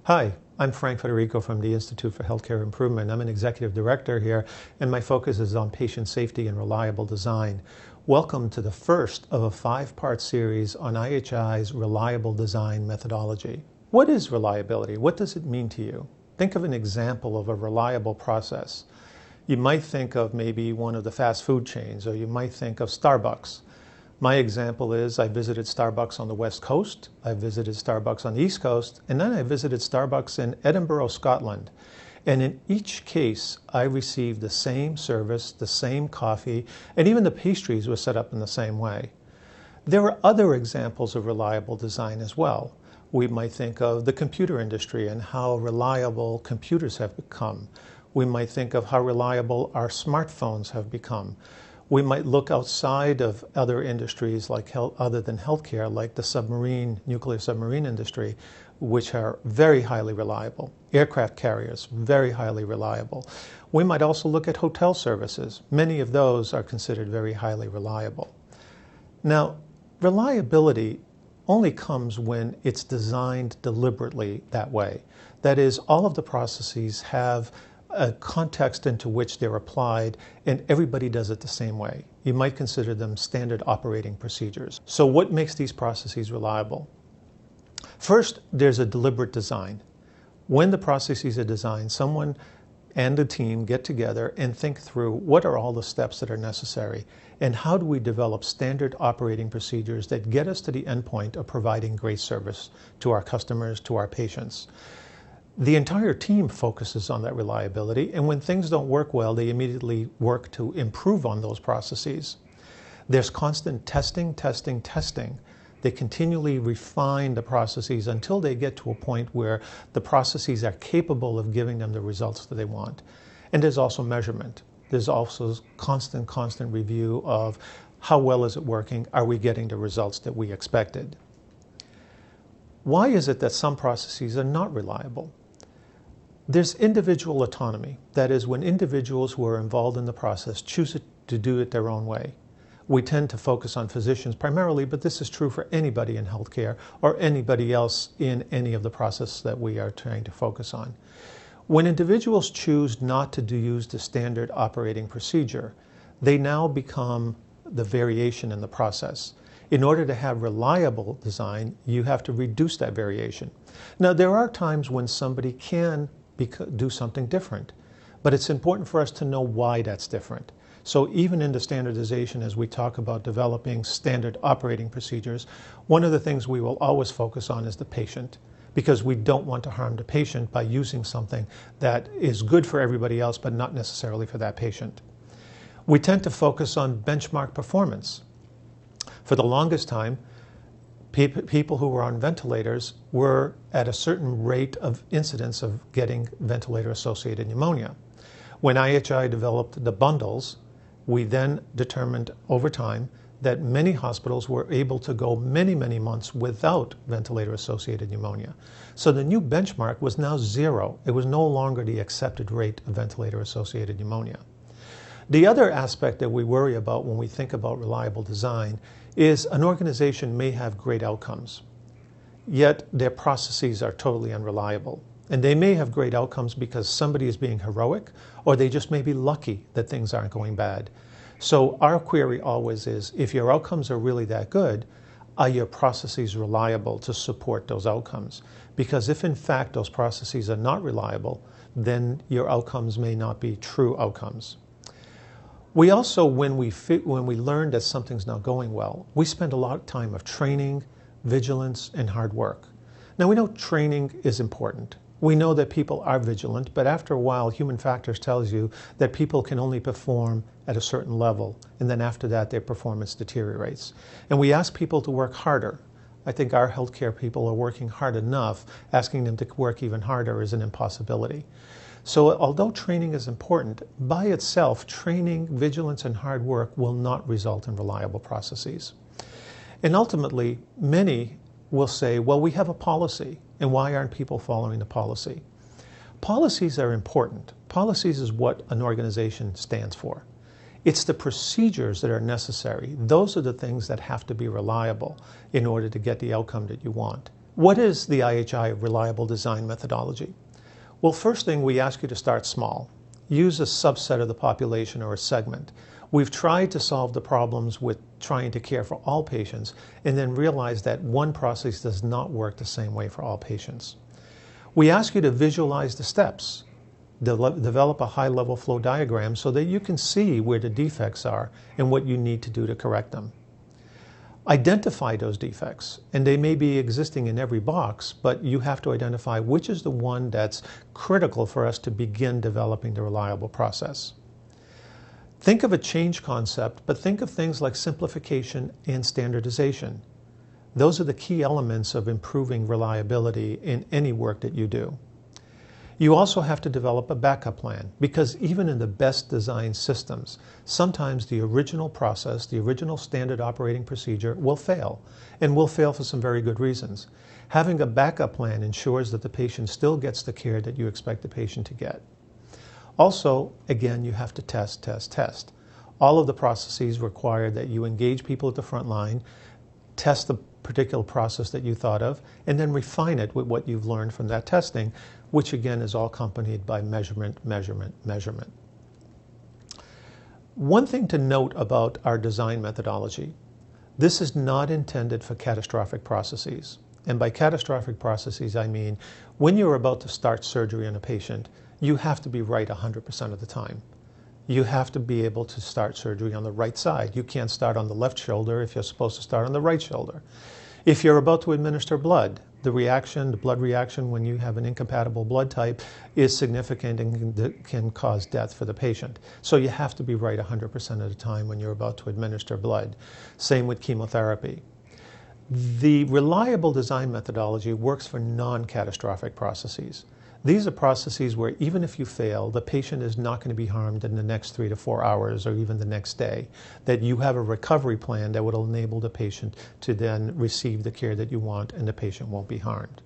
Hi, I'm Frank Federico from the Institute for Healthcare Improvement. I'm an executive director here, and my focus is on patient safety and reliable design. Welcome to the first of a 5-part series on IHI's reliable design methodology. What is reliability? What does it mean to you? Think of an example of a reliable process. You might think of maybe one of the fast food chains, or you might think of Starbucks. My example is I visited Starbucks on the West Coast, I visited Starbucks on the East Coast, and then I visited Starbucks in Edinburgh, Scotland. And in each case, I received the same service, the same coffee, and even the pastries were set up in the same way. There are other examples of reliable design as well. We might think of the computer industry and how reliable computers have become. We might think of how reliable our smartphones have become. We might look outside of other industries like other than healthcare, like the nuclear submarine industry, which are very highly reliable. Aircraft carriers, very highly reliable. We might also look at hotel services. Many of those are considered very highly reliable. Now, reliability only comes when it's designed deliberately that way. That is, all of the processes have a context into which they're applied, and everybody does it the same way. You might consider them standard operating procedures. So what makes these processes reliable? First, there's a deliberate design. When the processes are designed, someone and a team get together and think through what are all the steps that are necessary, and how do we develop standard operating procedures that get us to the endpoint of providing great service to our customers, to our patients. The entire team focuses on that reliability, and when things don't work well, they immediately work to improve on those processes. There's constant testing. They continually refine the processes until they get to a point where the processes are capable of giving them the results that they want. And there's also measurement. There's also constant review of how well is it working? Are we getting the results that we expected? Why is it that some processes are not reliable? There's individual autonomy. That is, when individuals who are involved in the process choose to do it their own way. We tend to focus on physicians primarily, but this is true for anybody in healthcare or anybody else in any of the processes that we are trying to focus on. When individuals choose not to use the standard operating procedure, they now become the variation in the process. In order to have reliable design, you have to reduce that variation. Now, there are times when somebody can do something different, but it's important for us to know why that's different. So even in the standardization, as we talk about developing standard operating procedures, one of the things we will always focus on is the patient, because we don't want to harm the patient by using something that is good for everybody else, but not necessarily for that patient. We tend to focus on benchmark performance. For the longest time, people who were on ventilators were at a certain rate of incidence of getting ventilator-associated pneumonia. When IHI developed the bundles, we then determined over time that many hospitals were able to go many months without ventilator-associated pneumonia. So the new benchmark was now 0. It was no longer the accepted rate of ventilator-associated pneumonia. The other aspect that we worry about when we think about reliable design is an organization may have great outcomes, yet their processes are totally unreliable. And they may have great outcomes because somebody is being heroic, or they just may be lucky that things aren't going bad. So our query always is, if your outcomes are really that good, are your processes reliable to support those outcomes? Because if in fact those processes are not reliable, then your outcomes may not be true outcomes. We also, when we learn that something's not going well, we spend a lot of time of training, vigilance, and hard work. Now, we know training is important. We know that people are vigilant, but after a while, human factors tells you that people can only perform at a certain level, and then after that, their performance deteriorates. And we ask people to work harder. I think our healthcare people are working hard enough. Asking them to work even harder is an impossibility. So although training is important, by itself, training, vigilance, and hard work will not result in reliable processes. And ultimately, many will say, well, we have a policy, and why aren't people following the policy? Policies are important. Policies is what an organization stands for. It's the procedures that are necessary. Those are the things that have to be reliable in order to get the outcome that you want. What is the IHI Reliable Design Methodology? Well, first thing, we ask you to start small. Use a subset of the population or a segment. We've tried to solve the problems with trying to care for all patients and then realize that one process does not work the same way for all patients. We ask you to visualize the steps. Develop a high-level flow diagram so that you can see where the defects are and what you need to do to correct them. Identify those defects, and they may be existing in every box, but you have to identify which is the one that's critical for us to begin developing the reliable process. Think of a change concept, but think of things like simplification and standardization. Those are the key elements of improving reliability in any work that you do. You also have to develop a backup plan, because even in the best designed systems, sometimes the original process, the original standard operating procedure will fail, and will fail for some very good reasons. Having a backup plan ensures that the patient still gets the care that you expect the patient to get. Also, again, you have to test, test, test. All of the processes require that you engage people at the front line, test the particular process that you thought of, and then refine it with what you've learned from that testing, which again is all accompanied by measurement, measurement, measurement. One thing to note about our design methodology, this is not intended for catastrophic processes. And by catastrophic processes, I mean when you're about to start surgery on a patient, you have to be right 100% of the time. You have to be able to start surgery on the right side. You can't start on the left shoulder if you're supposed to start on the right shoulder. If you're about to administer blood, the blood reaction when you have an incompatible blood type is significant and can cause death for the patient. So you have to be right 100% of the time when you're about to administer blood. Same with chemotherapy. The reliable design methodology works for non-catastrophic processes. These are processes where even if you fail, the patient is not going to be harmed in the next 3 to 4 hours or even the next day. That you have a recovery plan that would enable the patient to then receive the care that you want and the patient won't be harmed.